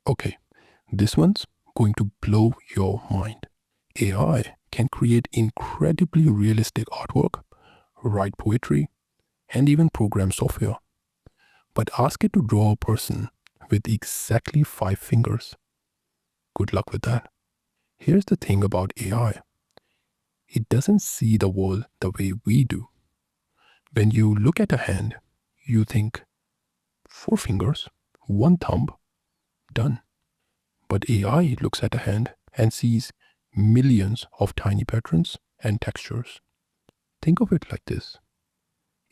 Okay, this one's going to blow your mind. AI can create incredibly realistic artwork, write poetry, and even program software. But ask it to draw a person with exactly 5 fingers. Good luck with that. Here's the thing about AI. It doesn't see the world the way we do. When you look at a hand, you think 4 fingers, 1 thumb, done. But AI looks at a hand and sees millions of tiny patterns and textures. Think of it like this.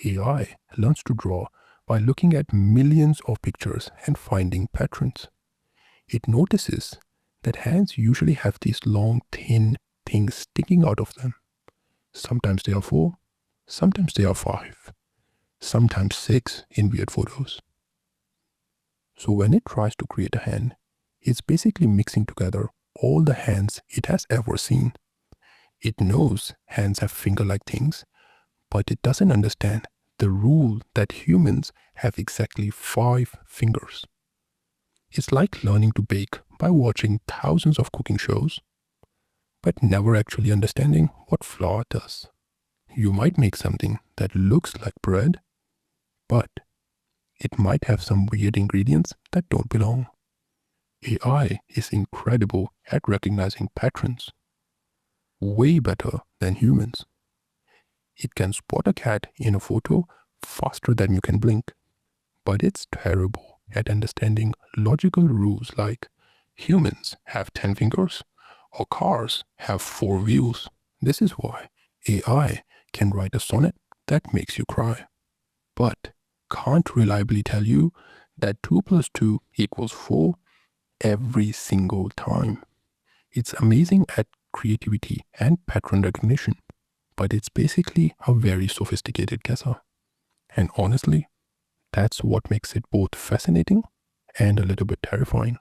AI learns to draw by looking at millions of pictures and finding patterns. It notices that hands usually have these long, thin things sticking out of them. Sometimes they are 4, sometimes they are 5, sometimes 6 in weird photos. So when it tries to create a hand, it's basically mixing together all the hands it has ever seen. It knows hands have finger-like things, but it doesn't understand the rule that humans have exactly 5 fingers. It's like learning to bake by watching thousands of cooking shows, but never actually understanding what flour does. You might make something that looks like bread, but it might have some weird ingredients that don't belong. AI is incredible at recognizing patterns, way better than humans. It can spot a cat in a photo faster than you can blink, but it's terrible at understanding logical rules like humans have 10 fingers or cars have 4 wheels. This is why AI can write a sonnet that makes you cry, but can't reliably tell you that 2 plus 2 equals 4 every single time. It's amazing at creativity and pattern recognition, but it's basically a very sophisticated guesser. And honestly, that's what makes it both fascinating and a little bit terrifying.